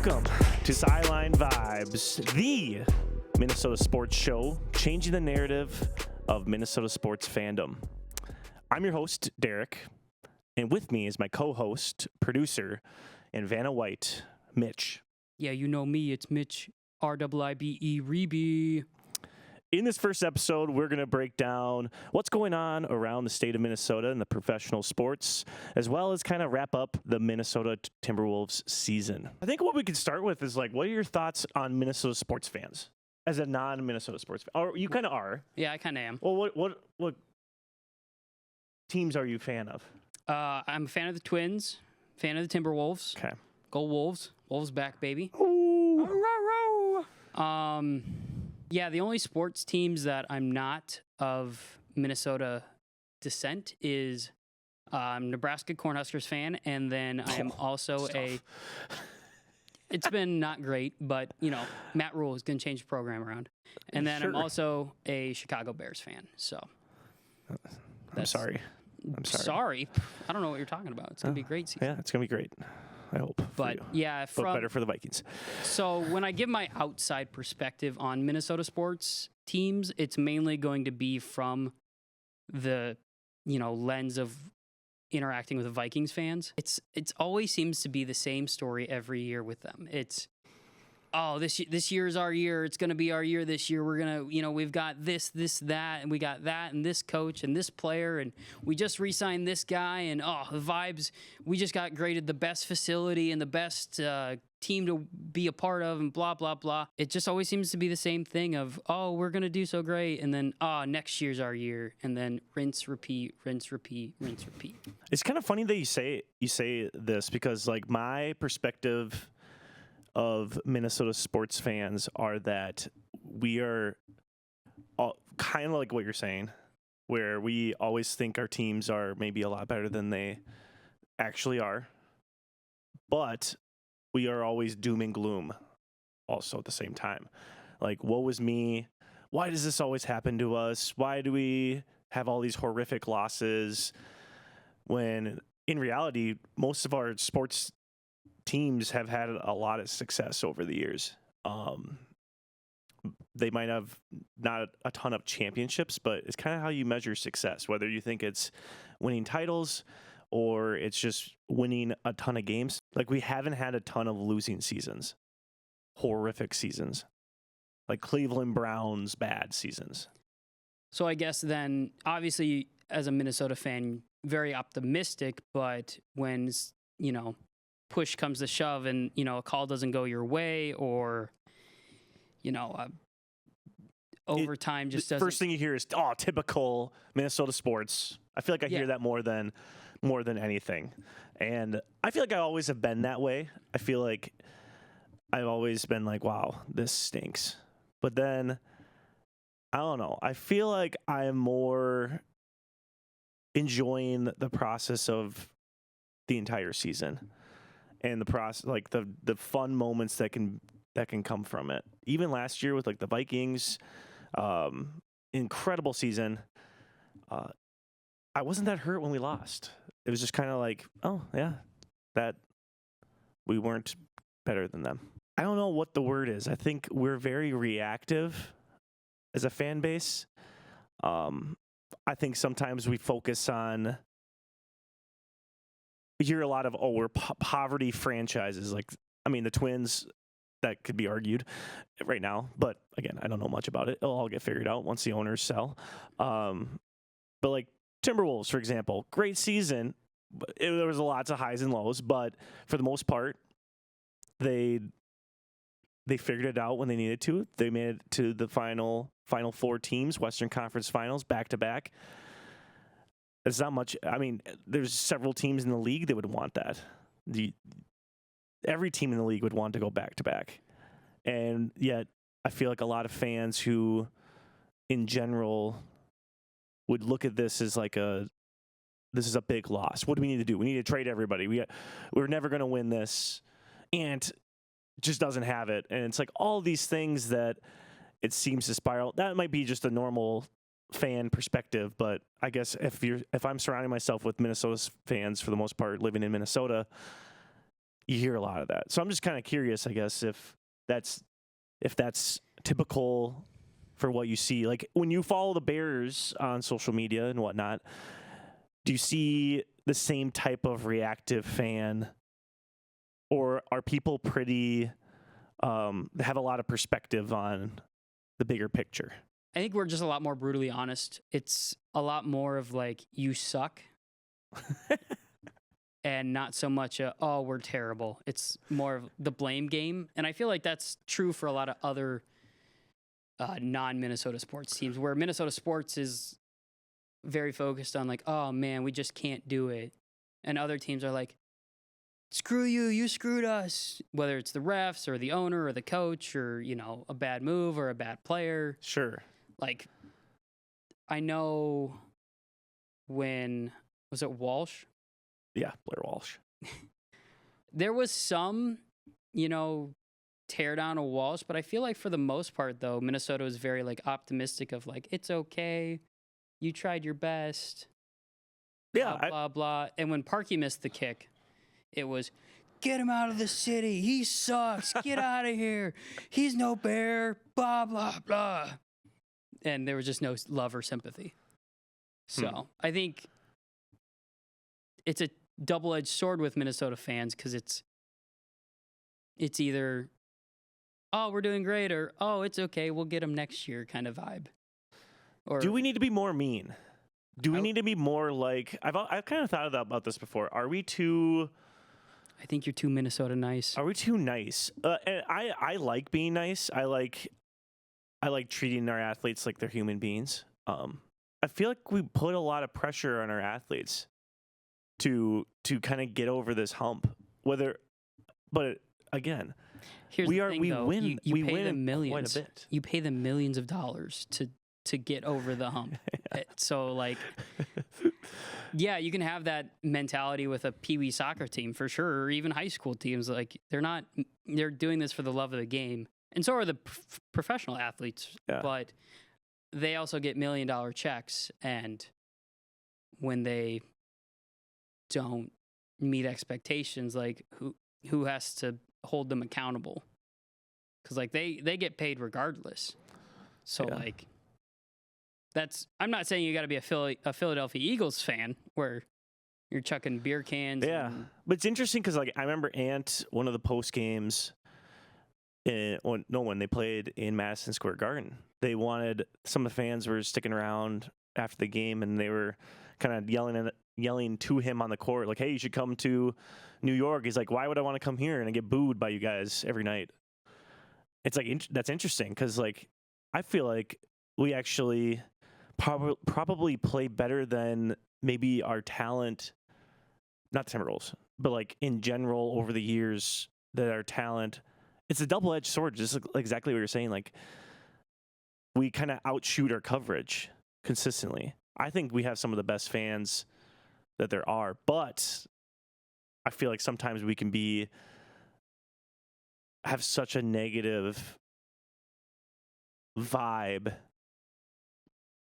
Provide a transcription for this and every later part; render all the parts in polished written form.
Welcome to Sideline Vibes, the Minnesota sports show, changing the narrative of Minnesota sports fandom. I'm your host, Derek, and with me is my co-host, producer, and Vanna White, Mitch. Yeah, you know me. It's Mitch, R-I-I-B-E, Reeby. In this first episode, we're going to break down what's going on around the state of Minnesota in the professional sports, as well as kind of wrap up the Minnesota Timberwolves season. I think what we could start with is, what are your thoughts on Minnesota sports fans as a non-Minnesota sports fan? Or you kind of are. Yeah, I kind of am. Well, what teams are you a fan of? I'm a fan of the Twins, fan of the Timberwolves. Okay. Go Wolves. Wolves back, baby. Ooh. Yeah, the only sports teams that I'm not of Minnesota descent is Nebraska Cornhuskers fan, and then I am also It's been not great, but, Matt Rule is going to change the program around. And then I'm also a Chicago Bears fan, so. I'm sorry. Sorry. I don't know what you're talking about. It's going to be a great season. Yeah, it's going to be great. I hope. But yeah, but better for the Vikings. So when I give my outside perspective on Minnesota sports teams, it's mainly going to be from the, lens of interacting with the Vikings fans. It's always seems to be the same story every year with them. It's, this year's our year. It's going to be our year this year. We're going to, we've got this, that, and we got that, and this coach, and this player, and we just re-signed this guy, and, the vibes, we just got graded the best facility and the best team to be a part of, and blah, blah, blah. It just always seems to be the same thing of, we're going to do so great, and then, next year's our year, and then rinse, repeat, rinse, repeat, rinse, repeat. It's kind of funny that you say this because, my perspective of Minnesota sports fans are that we are kind of like what you're saying, where we always think our teams are maybe a lot better than they actually are, but we are always doom and gloom also at the same time. Woe is me. Why does this always happen to us? Why do we have all these horrific losses when in reality, most of our sports teams have had a lot of success over the years. They might have not a ton of championships, but it's kind of how you measure success, whether you think it's winning titles or it's just winning a ton of games. We haven't had a ton of losing seasons, horrific seasons, like Cleveland Browns bad seasons. So I guess then, obviously, as a Minnesota fan, very optimistic, but when, push comes to shove and, a call doesn't go your way or, overtime just doesn't. First thing you hear is, typical Minnesota sports. I feel like I hear that more than anything. And I feel like I always have been that way. I feel like I've always been like, wow, this stinks. But then, I don't know. I feel like I'm more enjoying the process of the entire season. And the process, the fun moments that can come from it. Even last year with the Vikings, incredible season. I wasn't that hurt when we lost. It was just kind of that we weren't better than them. I don't know what the word is. I think we're very reactive as a fan base. I think sometimes we focus on. You hear a lot of, we're poverty franchises. The Twins, that could be argued right now. But, again, I don't know much about it. It'll all get figured out once the owners sell. But, Timberwolves, for example, great season. There was lots of highs and lows. But, for the most part, they figured it out when they needed to. They made it to the final four teams, Western Conference Finals, back-to-back. It's not much. There's several teams in the league that would want that. Every team in the league would want to go back-to-back. And yet, I feel like a lot of fans who, in general, would look at this as this is a big loss. What do we need to do? We need to trade everybody. We're never going to win this. And just doesn't have it. And it's all these things that it seems to spiral. That might be just a normal fan perspective, but I guess if I'm surrounding myself with Minnesota fans for the most part living in Minnesota, you hear a lot of that. So I'm just kind of curious, I guess, if that's typical for what you see. Like when you follow the Bears on social media and whatnot, do you see the same type of reactive fan, or are people pretty have a lot of perspective on the bigger picture? I think we're just a lot more brutally honest. It's a lot more of like, you suck. And not so much oh, we're terrible. It's more of the blame game. And I feel like that's true for a lot of other non-Minnesota sports teams, where Minnesota sports is very focused on like, oh man, we just can't do it. And other teams are like, screw you, you screwed us. Whether it's the refs or the owner or the coach or, you know, a bad move or a bad player. Sure. Like, I know when, was it Walsh? Yeah, Blair Walsh. There was some, you know, tear down of Walsh, but I feel like for the most part, though, Minnesota was very like optimistic of like, it's okay, you tried your best. Yeah, blah blah blah. And when Parkey missed the kick, it was, get him out of the city. He sucks. Get out of here. He's no Bear. Blah blah blah. And there was just no love or sympathy. So I think it's a double-edged sword with Minnesota fans, because it's either, oh, we're doing great, or oh, it's okay, we'll get them next year kind of vibe. Or do we need to be more mean? Do we need to be more like, I've kind of thought about this before. Are we too? I think you're too Minnesota nice. Are we too nice? And I like being nice. I like treating our athletes like they're human beings. I feel like we put a lot of pressure on our athletes to kind of get over this hump. But again, Here's we the thing, though. win. You we pay win them millions. quite a bit. You pay them millions of dollars to get over the hump. So like, yeah, you can have that mentality with a peewee soccer team for sure, or even high school teams. Like, they're doing this for the love of the game, and so are the professional athletes. Yeah. But they also get $1 million checks, and when they don't meet expectations, like who has to hold them accountable? Because like they get paid regardless. So Yeah. like, I'm not saying you got to be a Philadelphia Eagles fan where you're chucking beer cans. Yeah, but it's interesting because like I remember one of the post games. When they played in Madison Square Garden, some of the fans were sticking around after the game, and they were kind of yelling to him on the court, like, "Hey, you should come to New York." He's like, "Why would I want to come here and I get booed by you guys every night?" It's like that's interesting because like I feel like we actually probably play better than maybe our talent, not Timberwolves, but like in general over the years, that our talent. It's a double-edged sword, just exactly what you're saying. Like, we kind of outshoot our coverage consistently. I think we have some of the best fans that there are, but I feel like sometimes we can have such a negative vibe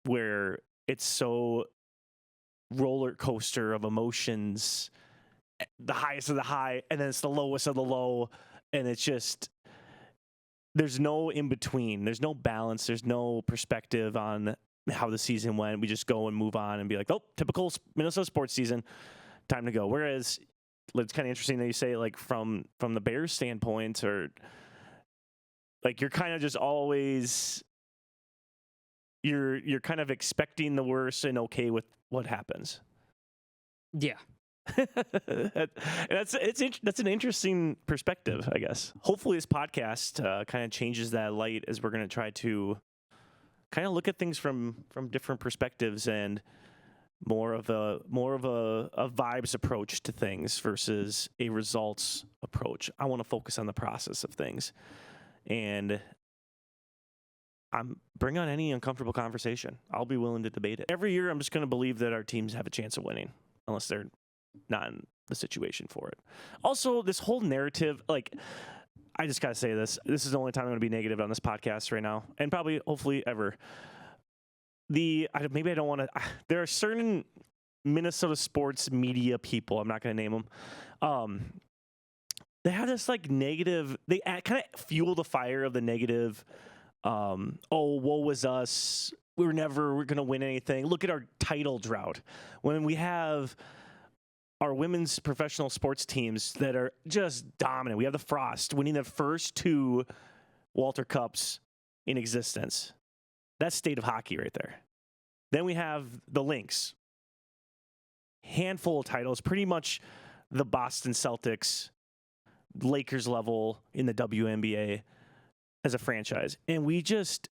where it's so roller coaster of emotions, the highest of the high, and then it's the lowest of the low. And it's just, there's no in between. There's no balance. There's no perspective on how the season went. We just go and move on and be like, oh, typical Minnesota sports season, time to go. Whereas it's kind of interesting that you say like from the Bears standpoint, or like you're kind of just always, you're kind of expecting the worst and okay with what happens. Yeah. That's an interesting perspective, I guess. Hopefully this podcast kind of changes that light, as we're going to try to kind of look at things from different perspectives and more of a vibes approach to things versus a results approach. I want to focus on the process of things, and bring on any uncomfortable conversation. I'll be willing to debate it. Every year I'm just going to believe that our teams have a chance of winning, unless they're not in the situation for it. Also, this whole narrative, like, I just got to say this. This is the only time I'm going to be negative on this podcast right now, and probably, hopefully, ever. Maybe I don't want to. There are certain Minnesota sports media people, I'm not going to name them, they have this like negative. They kind of fuel the fire of the negative. Oh, woe was us. We're never going to win anything. Look at our title drought. When we have our women's professional sports teams that are just dominant. We have the Frost winning the first 2 Walter Cups in existence. That's state of hockey right there. Then we have the Lynx. Handful of titles, pretty much the Boston Celtics, Lakers level in the WNBA as a franchise. And we just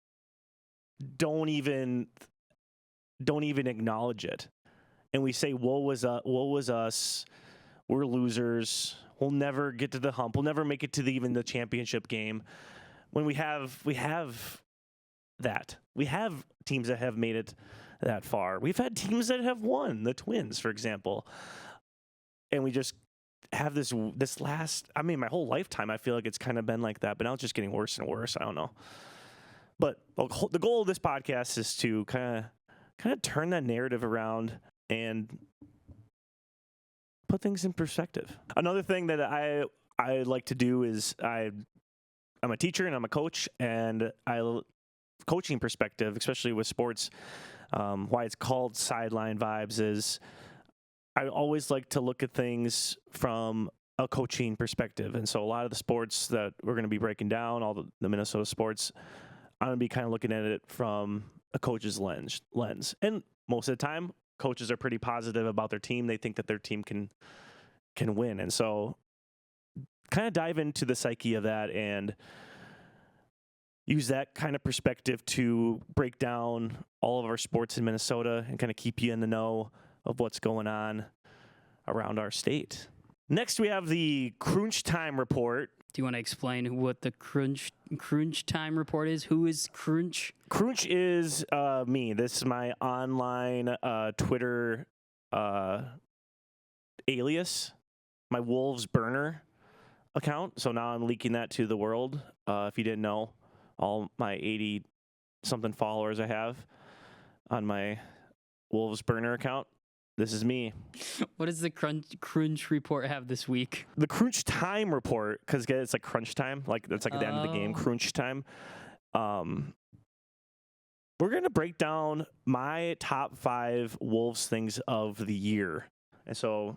don't even acknowledge it. And we say, woe was us. We're losers. We'll never get to the hump. We'll never make it to even the championship game. When we have that. We have teams that have made it that far. We've had teams that have won, the Twins, for example. And we just have this last, I mean, my whole lifetime, I feel like it's kind of been like that, but now it's just getting worse and worse. I don't know. But the goal of this podcast is to kind of turn that narrative around and put things in perspective. Another thing that I like to do is I'm a teacher and I'm a coach, and coaching perspective, especially with sports, why it's called Sideline Vibes is I always like to look at things from a coaching perspective. And so a lot of the sports that we're going to be breaking down, all the Minnesota sports, I'm going to be kind of looking at it from a coach's lens. And most of the time, coaches are pretty positive about their team. They think that their team can win. And so kind of dive into the psyche of that and use that kind of perspective to break down all of our sports in Minnesota and kind of keep you in the know of what's going on around our state. Next, we have the Crunch Time Report. Do you want to explain what the Crunch Time Report is? Who is Crunch? Crunch is me. This is my online Twitter alias, my Wolves burner account. So now I'm leaking that to the world. If you didn't know, all my 80-something followers I have on my Wolves burner account. This is me. What does the Crunch Report have this week? The Crunch Time Report, because it's like crunch time. Like, that's like at the end of the game, crunch time. We're going to break down my top 5 Wolves things of the year. And so,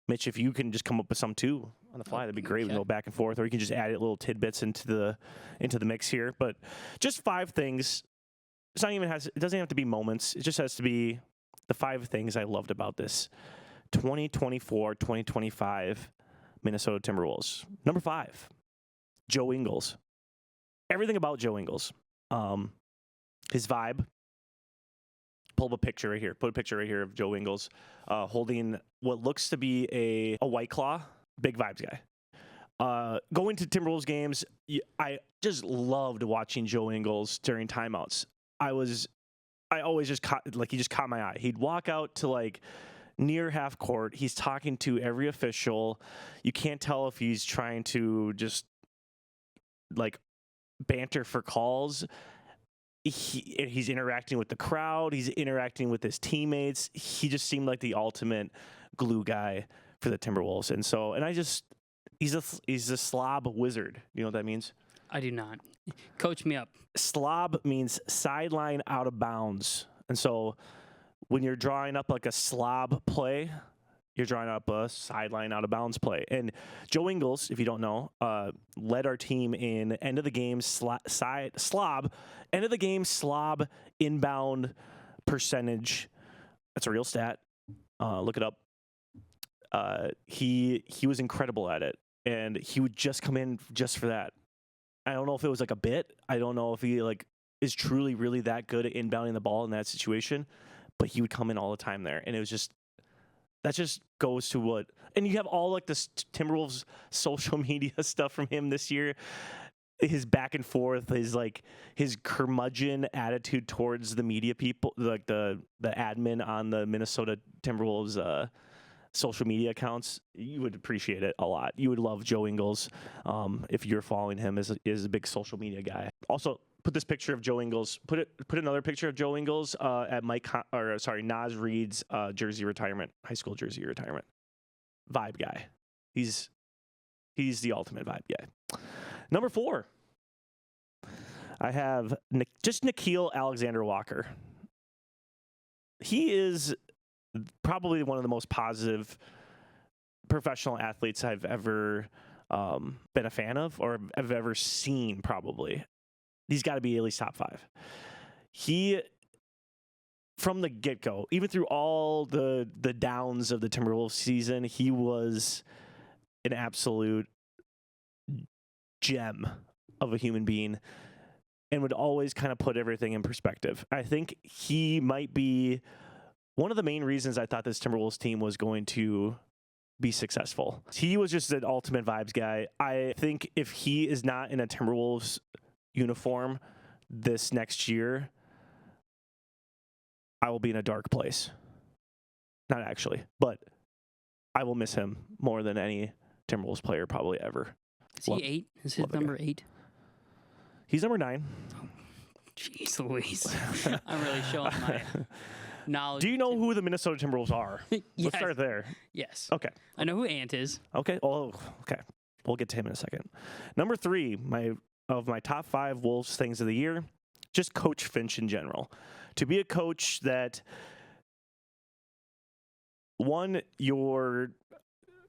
Mitch, if you can just come up with some too on the fly, that'd be great. We can go back and forth, or you can just add little tidbits into the mix here. But just 5 things. It doesn't have to be moments. It just has to be the 5 things I loved about this 2024-2025 Minnesota Timberwolves. Number 5, Joe Ingles. Everything about Joe Ingles. His vibe. Pull up a picture right here. Put a picture right here of Joe Ingles holding what looks to be a White Claw. Big vibes guy. Going to Timberwolves games, I just loved watching Joe Ingles during timeouts. I always just he just caught my eye. He'd walk out to like near half court. He's talking to every official. You can't tell if he's trying to just like banter for calls. He's interacting with the crowd. He's interacting with his teammates. He just seemed like the ultimate glue guy for the Timberwolves. And he's a slob wizard. You know what that means? I do not. Coach me up. Slob means sideline out of bounds. And so when you're drawing up like a slob play, you're drawing up a sideline out of bounds play. And Joe Ingles, if you don't know, led our team in end of the game slob inbound percentage. That's a real stat. Look it up. He was incredible at it, and he would just come in just for that. I don't know if it was like a bit. I don't know if he like is truly really that good at inbounding the ball in that situation, but he would come in all the time there, and it was just that just goes to what. And you have all like this Timberwolves social media stuff from him this year. His back and forth, his curmudgeon attitude towards the media people, like the admin on the Minnesota Timberwolves social media accounts. You would appreciate it a lot. You would love Joe Ingles if you're following him as a big social media guy. Also, put this picture of Joe Ingles. Put another picture of Joe Ingles at Naz Reid's high school jersey retirement. Vibe guy. He's He's the ultimate vibe guy. Number 4, I have just Nickeil Alexander-Walker. He is probably one of the most positive professional athletes I've ever been a fan of, or I've ever seen. Probably, he's got to be at least top 5. He, from the get-go, even through all the downs of the Timberwolves season, he was an absolute gem of a human being and would always kind of put everything in perspective. I think he might be one of the main reasons I thought this Timberwolves team was going to be successful. He was just an ultimate vibes guy. I think if he is not in a Timberwolves uniform this next year, I will be in a dark place. Not actually, but I will miss him more than any Timberwolves player probably ever. Is he 8? Is his number 8? He's number 9. Jeez Louise. I'm really showing my knowledge. Do you know who the Minnesota Timberwolves are? Yes. Let's start there. Yes. Okay. I know who Ant is. Okay. Oh, okay. We'll get to him in a second. Number 3, of my top 5 Wolves things of the year, just Coach Finch in general. To be a coach that, one, your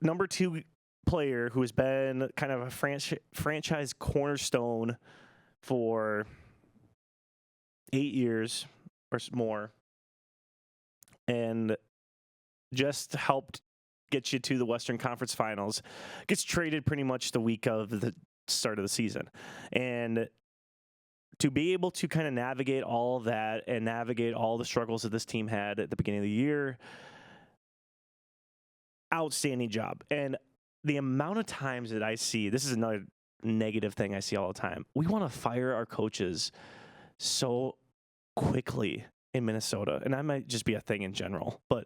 number 2 player who has been kind of a franchise cornerstone for 8 years or more, and just helped get you to the Western Conference Finals, gets traded pretty much the week of the start of the season. And to be able to kind of navigate all that and navigate all the struggles that this team had at the beginning of the year, outstanding job. And the amount of times that I see, this is another negative thing I see all the time, we want to fire our coaches so quickly in Minnesota. And that might just be a thing in general, but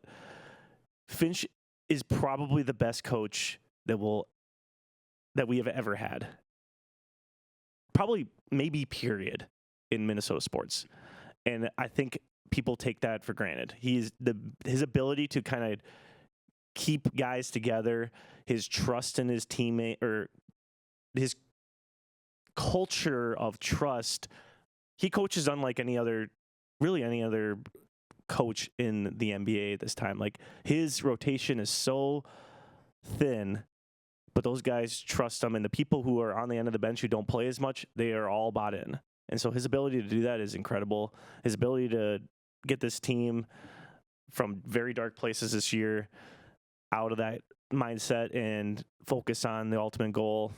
Finch is probably the best coach that we have ever had. Probably, maybe, period, in Minnesota sports. And I think people take that for granted. His ability to kind of keep guys together, his trust in his teammate, or his culture of trust. He coaches unlike any other coach in the NBA this time. Like, his rotation is so thin, but those guys trust him, and the people who are on the end of the bench who don't play as much, they are all bought in. And so his ability to do that is incredible. His ability to get this team from very dark places this year out of that mindset and focus on the ultimate goal.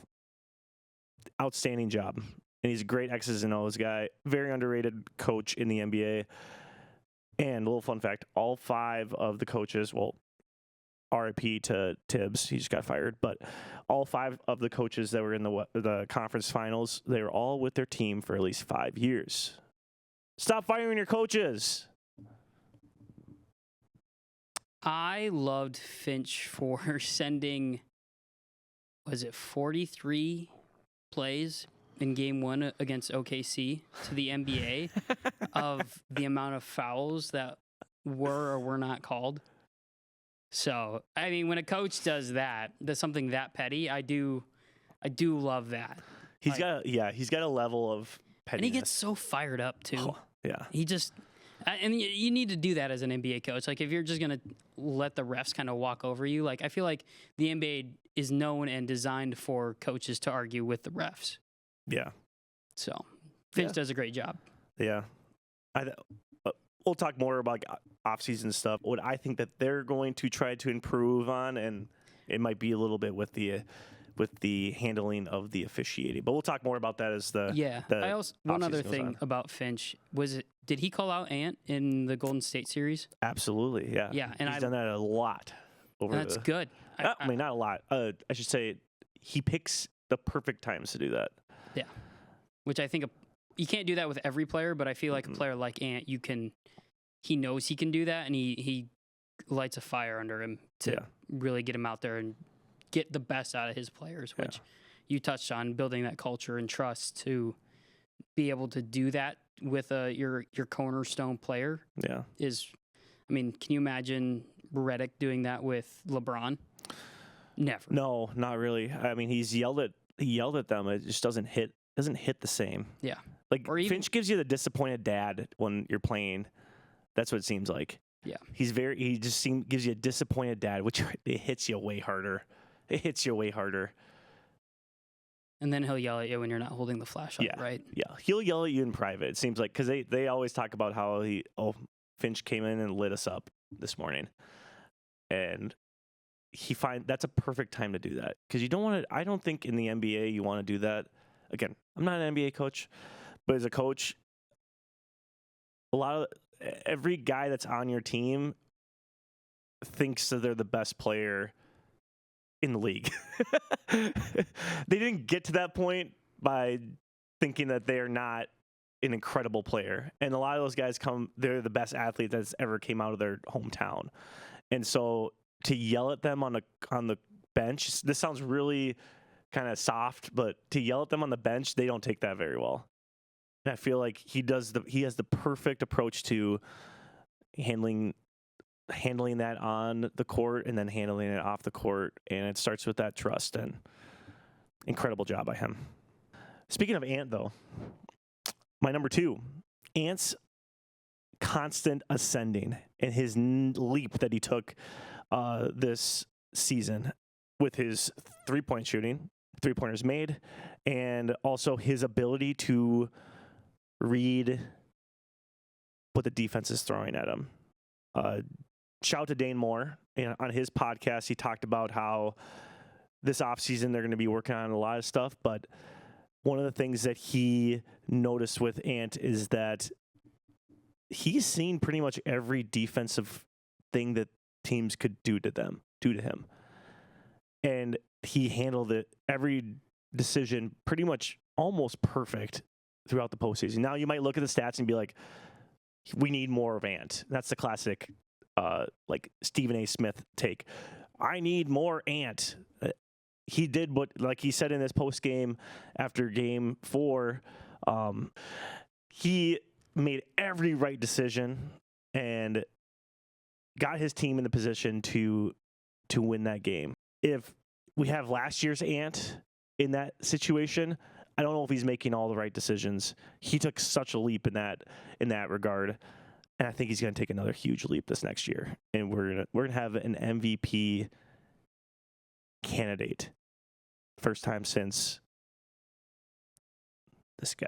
Outstanding job. And he's a great X's and O's guy. Very underrated coach in the NBA. And a little fun fact, all 5 of the coaches, well, RIP to Tibbs, he just got fired, but all 5 of the coaches that were in the conference finals, they were all with their team for at least 5 years. Stop firing your coaches. I loved Finch for sending, was it 43 plays in game 1 against OKC to the NBA of the amount of fouls that were or were not called. So, I mean, when a coach does that, does something that petty, I do love that. He's got a level of pettiness. And he gets so fired up too. Oh, yeah. He just, and you need to do that as an NBA coach. Like, if you're just going to let the refs kind of walk over you, like, I feel like the NBA is known and designed for coaches to argue with the refs. Yeah. So, Finch does a great job. Yeah. We'll talk more about off-season stuff. What I think that they're going to try to improve on, and it might be a little bit with the handling of the officiating. But we'll talk more about that as one other thing about Finch did he call out Ant in the Golden State series? Absolutely, yeah. Yeah, and he's done that a lot. That's good. I mean, not a lot. I should say he picks the perfect times to do that. Yeah, which I think you can't do that with every player, but I feel like a player like Ant, he knows he can do that, and he lights a fire under him to really get him out there and get the best out of his players, which you touched on, building that culture and trust to be able to do that with your cornerstone player. Yeah. I mean, can you imagine Redick doing that with LeBron? Never. No, not really. I mean, he yelled at them. It just doesn't hit the same. Yeah. Like Or even- Finch gives you the disappointed dad when you're playing. That's what it seems like. Yeah. He just gives you a disappointed dad, which it hits you way harder. It hits you way harder. And then he'll yell at you when you're not holding the flashlight, Yeah. right? Yeah, he'll yell at you in private. It seems like because they always talk about how Finch came in and lit us up this morning, and that's a perfect time to do that because you don't want to. I don't think in the NBA you want to do that. Again, I'm not an NBA coach, but as a coach, every guy that's on your team thinks that they're the best player in the league. They didn't get to that point by thinking that they're not an incredible player. And a lot of those guys they're the best athlete that's ever came out of their hometown. And so to yell at them on the bench, this sounds really kind of soft, but to yell at them on the bench, they don't take that very well. And I feel like he has the perfect approach to handling that on the court and then handling it off the court. And it starts with that trust, and incredible job by him. Speaking of Ant, though, my number 2, Ant's constant ascending and his leap that he took this season with his 3-point shooting, 3-pointers made, and also his ability to read what the defense is throwing at him. Shout out to Dane Moore. On his podcast, he talked about how this offseason they're going to be working on a lot of stuff, but one of the things that he noticed with Ant is that he's seen pretty much every defensive thing that teams could do to him. And he handled every decision pretty much almost perfect throughout the postseason. Now you might look at the stats and be like, we need more of Ant. That's the classic like Stephen A. Smith take. I need more Ant. He did what, like he said in his post game after game 4, he made every right decision and got his team in the position to win that game. If we have last year's Ant in that situation, I don't know if he's making all the right decisions. He took such a leap in that regard. And I think he's going to take another huge leap this next year. And we're going to have an MVP candidate. First time since this guy.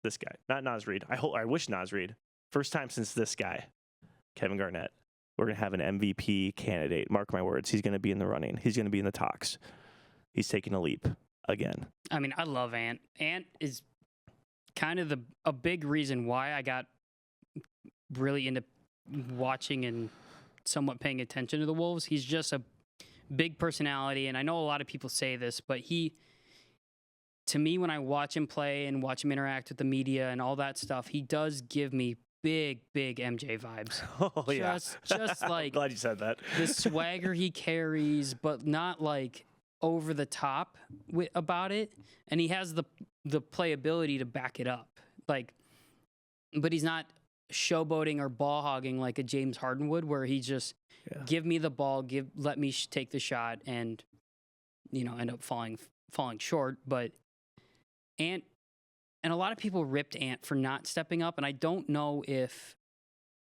This guy. Not Naz Reid. I wish Naz Reid. First time since this guy, Kevin Garnett. We're going to have an MVP candidate. Mark my words. He's going to be in the running. He's going to be in the talks. He's taking a leap again. I mean, I love Ant. Ant is kind of a big reason why I got really into watching and somewhat paying attention to the Wolves. He's just a big personality, and I know a lot of people say this, but to me, when I watch him play and watch him interact with the media and all that stuff, he does give me big MJ vibes. Oh, yeah. Just like Glad you said that. the swagger he carries, but not like over the top about it. And he has the playability to back it up. Like, but he's not showboating or ball hogging like a James Harden would, where he just give me the ball, let me take the shot, and end up falling short. But Ant, and a lot of people ripped Ant for not stepping up, and I don't know if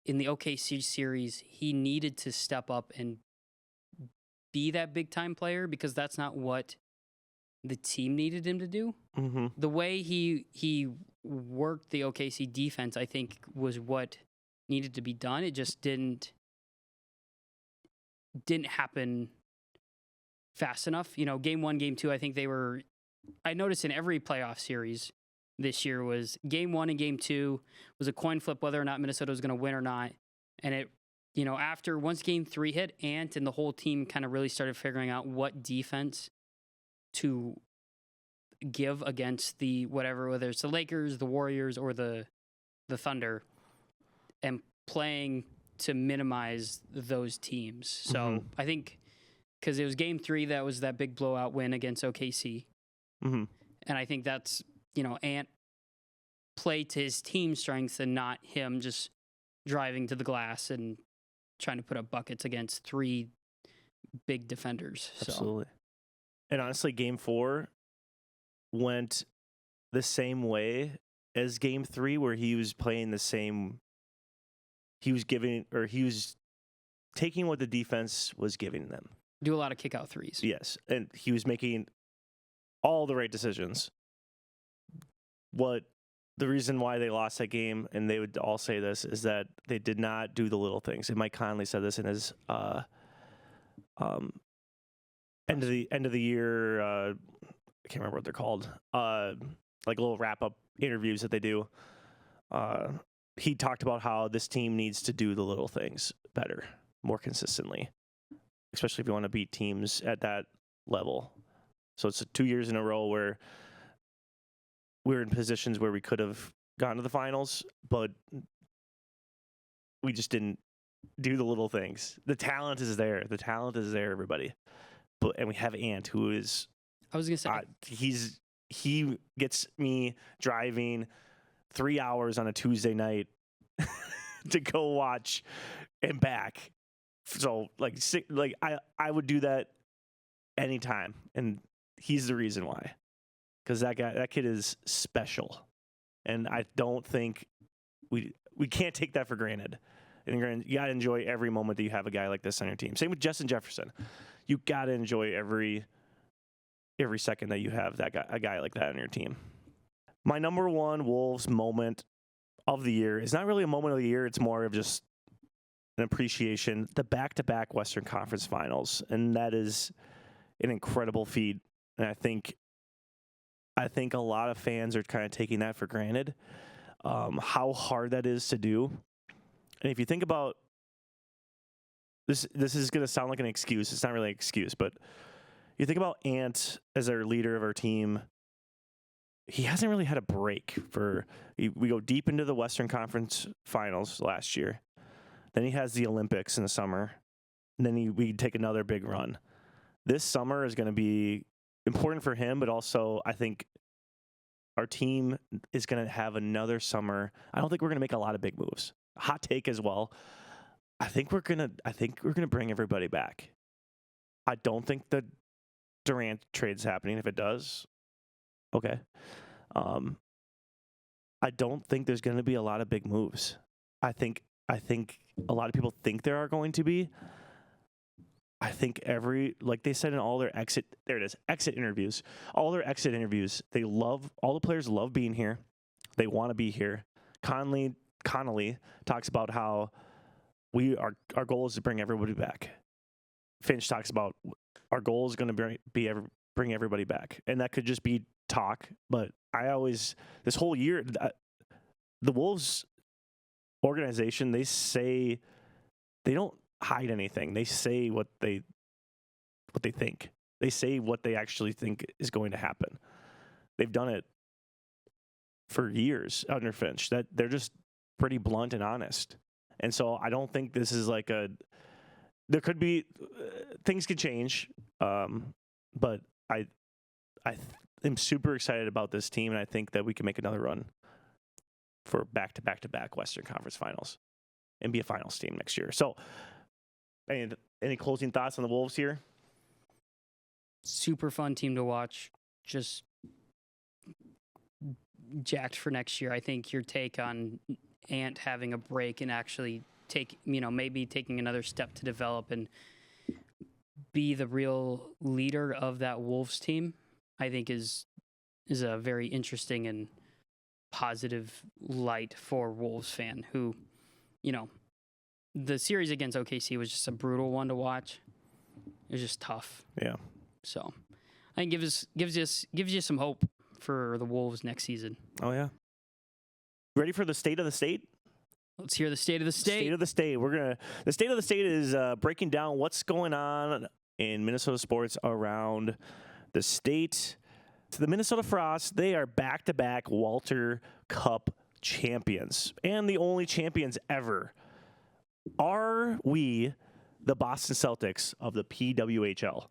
in the OKC series he needed to step up and be that big time player, because that's not what the team needed him to do. Mm-hmm. The way he worked the OKC defense, I think, was what needed to be done. It just didn't happen fast enough. Game 1, game 2, I think I noticed in every playoff series this year was game 1 and game 2 was a coin flip whether or not Minnesota was going to win or not. And it, once game 3 hit, Ant and the whole team kind of really started figuring out what defense to give against whether it's the Lakers, the Warriors, or the Thunder, and playing to minimize those teams. So I think because it was game 3 that was that big blowout win against OKC. Mm-hmm. And I think that's, Ant played to his team strengths and not him just driving to the glass and trying to put up buckets against 3 big defenders. So. Absolutely. And honestly, Game 4 went the same way as Game 3, where he was playing the same. He was taking what the defense was giving them. Do a lot of kick out threes. Yes, and he was making all the right decisions. The reason why they lost that game, and they would all say this, is that they did not do the little things. And Mike Conley said this in his end of the year. I can't remember what they're called. Like little wrap up interviews that they do. He talked about how this team needs to do the little things better, more consistently, especially if you want to beat teams at that level. So it's 2 years in a row where we're in positions where we could have gone to the finals, but we just didn't do the little things. The talent is there. Everybody. And we have Ant, who is. I was gonna say he gets me driving 3 hours on a Tuesday night to go watch and back. So I would do that anytime, and he's the reason why. Because that kid is special, and I don't think we can't take that for granted. And you gotta enjoy every moment that you have a guy like this on your team. Same with Justin Jefferson. You gotta enjoy every second that you have a guy like that on your team. My number one Wolves moment of the year is not really a moment of the year. It's more of just an appreciation. The back-to-back Western Conference Finals, and that is an incredible feat. And I think a lot of fans are kind of taking that for granted, how hard that is to do. And if you think about this is going to sound like an excuse. It's not really an excuse, but you think about Ant as our leader of our team. He hasn't really had a break we go deep into the Western Conference Finals last year. Then he has the Olympics in the summer. And then we take another big run. This summer is going to be important for him, but also I think our team is going to have another summer. I don't think we're going to make a lot of big moves. Hot take as well. I think we're going to bring everybody back. I don't think the Durant trade's happening. If it does, okay. I don't think there's going to be a lot of big moves. I think a lot of people think there are going to be. I think like they said in all their exit interviews, all the players love being here. They want to be here. Connolly talks about how our goal is to bring everybody back. Finch talks about our goal is going to bring everybody back. And that could just be talk, but this whole year, the Wolves organization, they say they don't hide anything. They say what they think. They say what they actually think is going to happen. They've done it for years under Finch. That they're just pretty blunt and honest. And so I don't think this is like there could be things could change, but I am super excited about this team, and I think that we can make another run for back-to-back Western Conference Finals and be a finals team next year. So, any closing thoughts on the Wolves here? Super fun team to watch. Just jacked for next year. I think your take on Ant having a break and actually maybe taking another step to develop and be the real leader of that Wolves team, I think is a very interesting and positive light for Wolves fan who, the series against OKC was just a brutal one to watch. It was just tough. Yeah. So I think gives you some hope for the Wolves next season. Oh yeah. Ready for the state of the state? Let's hear the state of the state. State of the state. The state of the state is breaking down what's going on in Minnesota sports around the state. So the Minnesota Frost, they are back-to-back Walter Cup champions and the only champions ever. Are we the Boston Celtics of the PWHL?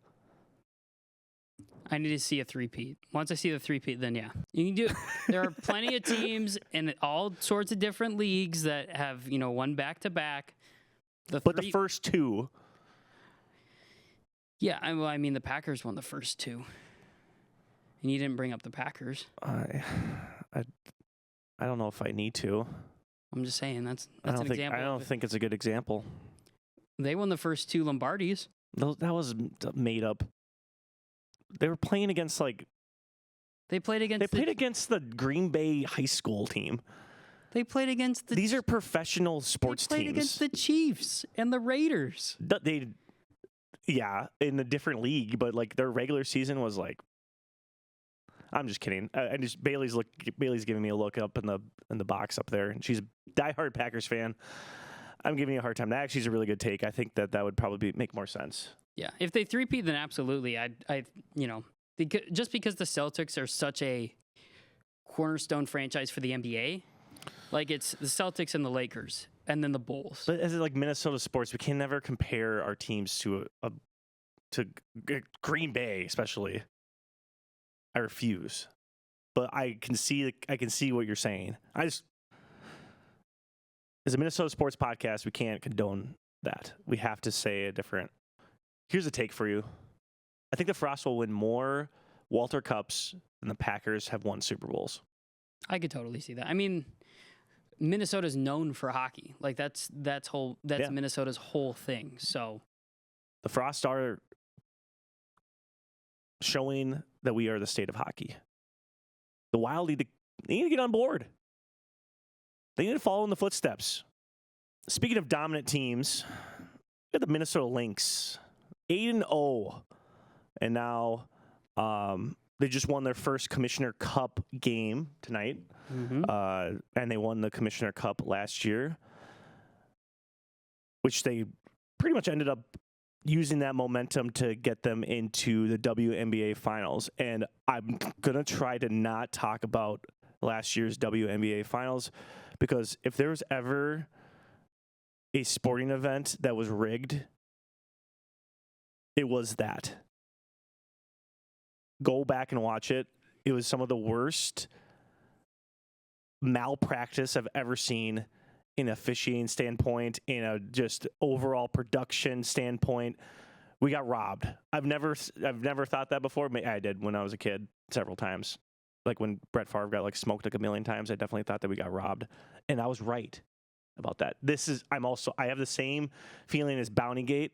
I need to see a three-peat. Once I see the three-peat, then yeah. You can do it. There are plenty of teams in all sorts of different leagues that have, won back-to-back. But the first two... Yeah, I mean, the Packers won the first two. And you didn't bring up the Packers. I don't know if I need to. I'm just saying that's an example. I don't think it's a good example. They won the first two Lombardis. That was made up. They were playing against They played against the Green Bay high school team. They played against These are professional sports teams. They played against the Chiefs and the Raiders. Yeah, in a different league, but their regular season was I'm just kidding. Bailey's giving me a look up in the box up there, and she's a diehard Packers fan. I'm giving you a hard time. That actually is a really good take. I think that would probably make more sense. Yeah, if they three-peat, then absolutely. Just because the Celtics are such a cornerstone franchise for the NBA, it's the Celtics and the Lakers, and then the Bulls. But as Minnesota sports, we can never compare our teams to Green Bay, especially. I refuse, but I can see what you're saying. As a Minnesota sports podcast, we can't condone that. We have to say a different. Here's a take for you. I think the Frost will win more Walter Cups than the Packers have won Super Bowls. I could totally see that. I mean, Minnesota's known for hockey. That's Minnesota's whole thing. So the Frost are showing that we are the state of hockey. The Wild need to get on board. They need to follow in the footsteps. Speaking of dominant teams, we got the Minnesota Lynx, 8-0, and now they just won their first Commissioner Cup game tonight, and they won the Commissioner Cup last year, which they pretty much ended up using that momentum to get them into the WNBA finals. And I'm going to try to not talk about last year's WNBA finals, because if there was ever a sporting event that was rigged, it was that. Go back and watch it. It was some of the worst malpractice I've ever seen in officiating standpoint, in a just overall production standpoint. We got robbed. I've never thought that before. I did when I was a kid several times. When Brett Favre got smoked a million times, I definitely thought that we got robbed. And I was right about that. I have the same feeling as Bountygate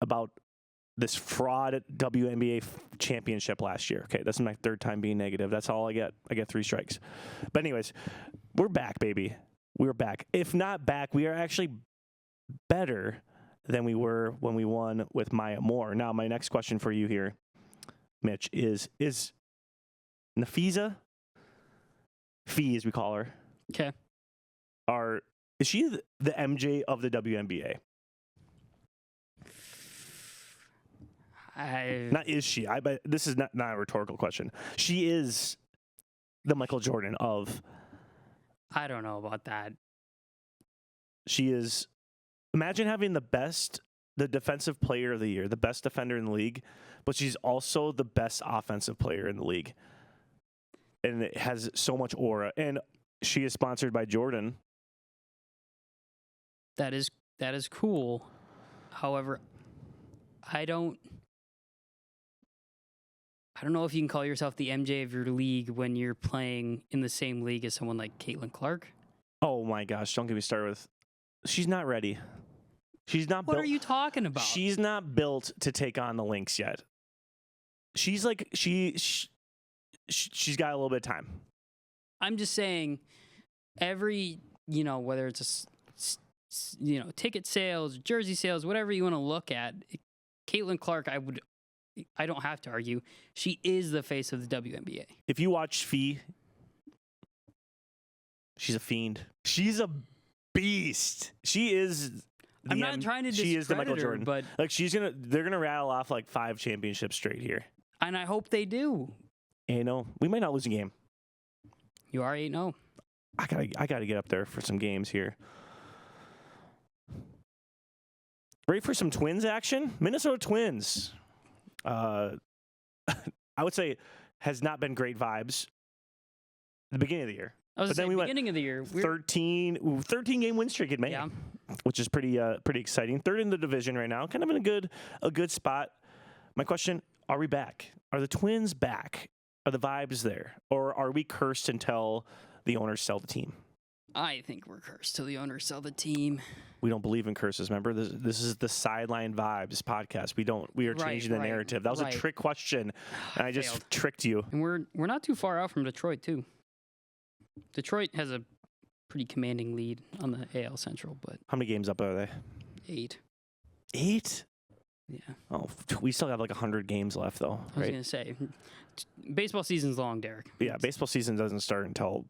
about this fraud WNBA championship last year. Okay, that's my third time being negative. That's all I get. I get 3 strikes. But anyways, we're back, baby. We're back. If not back, we are actually better than we were when we won with Maya Moore. Now, my next question for you here, Mitch, is Nafisa, Fee as we call her, okay, is she the MJ of the WNBA? Not is she? But this is not a rhetorical question. She is the Michael Jordan of. I don't know about that. She is. Imagine having the defensive player of the year, the best defender in the league, but she's also the best offensive player in the league. And it has so much aura. And she is sponsored by Jordan. That is cool. However, I don't know if you can call yourself the MJ of your league when you're playing in the same league as someone like Caitlin Clark. Oh my gosh, don't get me started with. She's not ready. She's not What are you talking about? She's not built to take on the Lynx yet. She's she's got a little bit of time. I'm just saying every, whether it's ticket sales, jersey sales, whatever you want to look at, Caitlin Clark, I don't have to argue, she is the face of the WNBA. If you watch Fee, she's a fiend. She's a beast. She is. I'm not trying to discredit she is the Michael Jordan, but they're gonna rattle off 5 championships straight here, and I hope they do. We might not lose a game. You are 8-0. I gotta get up there for some games here. Ready for some Twins action? Minnesota Twins. I would say has not been great vibes at the beginning of the year. But then we beginning of the year, 13 game win streak in May, which is pretty exciting. Third in the division right now, kind of in a good spot. My question, are we back? Are the Twins back? Are the vibes there? Or are we cursed until the owners sell the team? I think we're cursed till the owners sell the team. We don't believe in curses, remember? This is the Sideline Vibes podcast. We are changing the narrative. That was a trick question, and I just tricked you. And we're not too far out from Detroit, too. Detroit has a pretty commanding lead on the AL Central, but... How many games up are they? 8. 8? Yeah. Oh, we still have like 100 games left, though, I was going to say, baseball season's long, Derek. Yeah, baseball season doesn't start until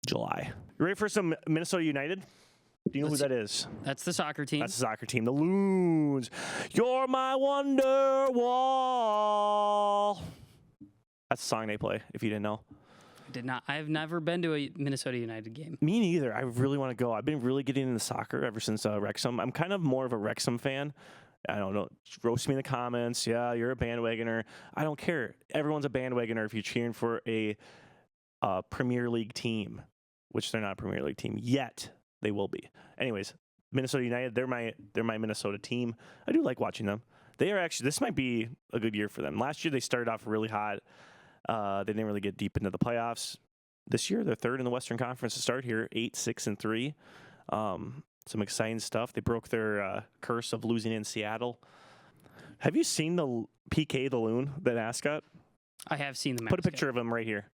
July. You ready for some Minnesota United? Do you know who that is? That's the soccer team. That's the soccer team. The Loons. You're my wonder wall. That's the song they play, if you didn't know. I did not. I've never been to a Minnesota United game. Me neither. I really want to go. I've been really getting into soccer ever since Wrexham. I'm kind of more of a Wrexham fan. I don't know. Roast me in the comments. Yeah, you're a bandwagoner. I don't care. Everyone's a bandwagoner if you're cheering for a Premier League team, which they're not a Premier League team yet. They will be. Anyways, Minnesota United, they're my Minnesota team. I do like watching them. They are actually, this might be a good year for them. Last year, they started off really hot. They didn't really get deep into the playoffs. This year, they're third in the Western Conference to start here, 8-6-3. Some exciting stuff. They broke their curse of losing in Seattle. Have you seen the PK, the Loon, the mascot? I have seen the mascot. Put a picture of him right here.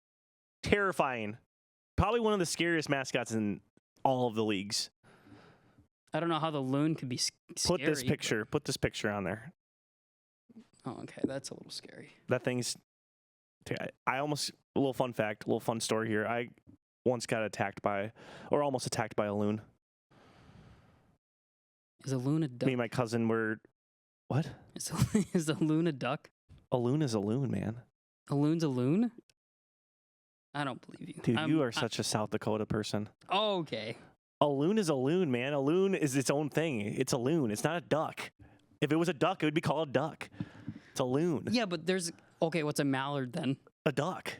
Terrifying. Probably one of the scariest mascots in all of the leagues. I don't know how the Loon could be scary. Put this picture on there. Oh, okay. That's a little scary. That thing's... I almost... A little fun fact, a little fun story here. I once got almost attacked by a loon. Is a loon a duck? Me and my cousin were... What? Is a loon a duck? A loon is a loon, man. A loon's a loon? I don't believe you. Dude, you are such a South Dakota person. Oh, okay. A loon is a loon, man. A loon is its own thing. It's a loon. It's not a duck. If it was a duck, it would be called a duck. It's a loon. Yeah, but there's... Okay, what's a mallard then? A duck.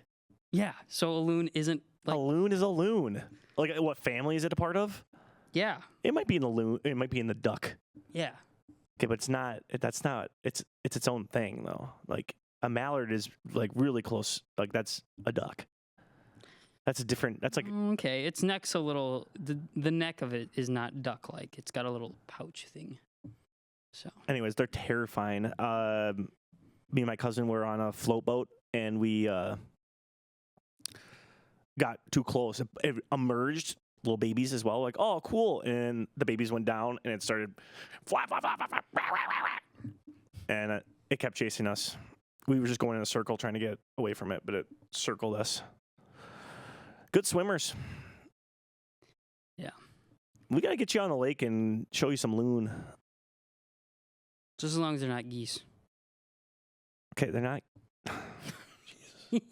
Yeah, so a loon isn't... A loon is a loon. Like, what family is it a part of? Yeah. It might be in the loon. It might be in the duck. Yeah. Okay, but it's not... That's not... It's its own thing, though. Like, a mallard is, like, really close. Like, that's a duck. That's a different... That's like... Okay, its neck's a little... The neck of it is not duck-like. It's got a little pouch thing. So... Anyways, they're terrifying. Me and my cousin were on a float boat, and we got too close. It emerged, little babies as well. Like, oh, cool. And the babies went down, and it started... And it kept chasing us. We were just going in a circle trying to get away from it, but it circled us. Good swimmers. Yeah. We got to get you on the lake and show you some loon. Just as long as they're not geese. Okay, they're not. Jesus.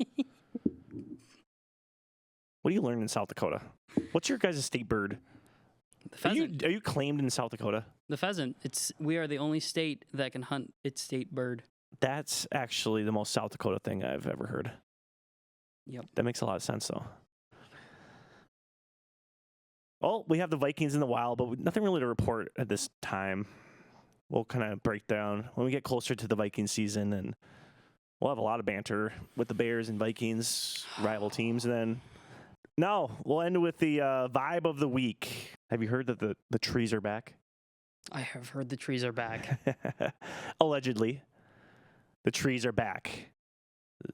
What do you learn in South Dakota? What's your guys' state bird? The pheasant. Are you claimed in South Dakota? The pheasant. We are the only state that can hunt its state bird. That's actually the most South Dakota thing I've ever heard. Yep. That makes a lot of sense, though. Well, we have the Vikings in the wild, but nothing really to report at this time. We'll kind of break down when we get closer to the Viking season, and we'll have a lot of banter with the Bears and Vikings, rival teams. And then, no, we'll end with the vibe of the week. Have you heard that the trees are back? I have heard the trees are back. Allegedly. The trees are back.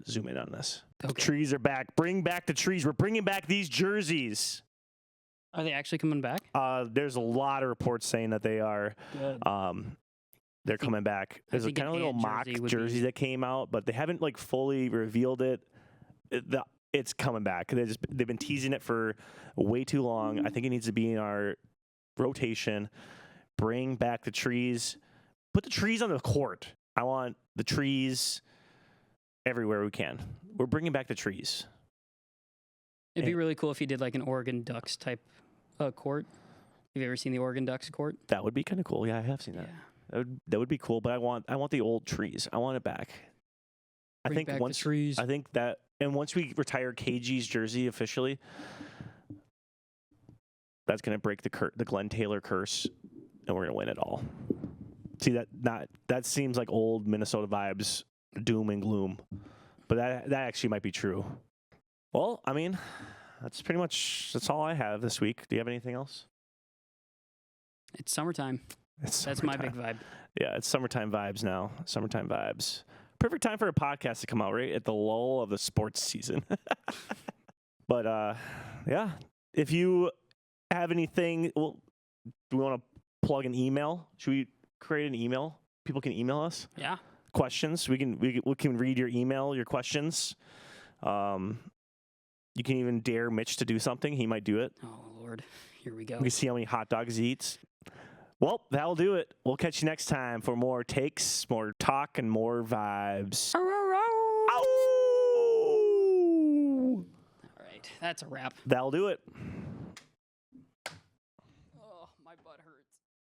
Zoom in on this. Okay. The trees are back. Bring back the trees. We're bringing back these jerseys. Are they actually coming back? There's a lot of reports saying that they are. Good. They're coming back. There's a kind of little mock jersey that came out, but they haven't like fully revealed it. It's coming back. They've been teasing it for way too long. I think it needs to be in our rotation. Bring back the trees. Put the trees on the court. I want the trees everywhere we can. We're bringing back the trees. It'd be really cool if you did like an Oregon Ducks type court. Have you ever seen the Oregon Ducks court? That would be kind of cool. Yeah, I have seen that. Yeah. That would be cool, but I want the old trees. I want it back. Bring back the trees. I think that, and once we retire KG's jersey officially, that's going to break the Glenn Taylor curse, and we're going to win it all. See that seems like old Minnesota vibes, doom and gloom, but that actually might be true. Well, I mean, that's all I have this week. Do you have anything else? It's summertime. That's my big vibe. Yeah, it's summertime vibes now. Summertime vibes. Perfect time for a podcast to come out, right at the lull of the sports season. But yeah, if you have anything, well, do we want to plug an email? Should we create an email? People can email us. Yeah. Questions. We can read your email, your questions. You can even dare Mitch to do something. He might do it. Oh Lord, here we go. We can see how many hot dogs he eats. Well, that'll do it. We'll catch you next time for more takes, more talk, and more vibes. All right, that's a wrap. That'll do it. Oh, my butt hurts.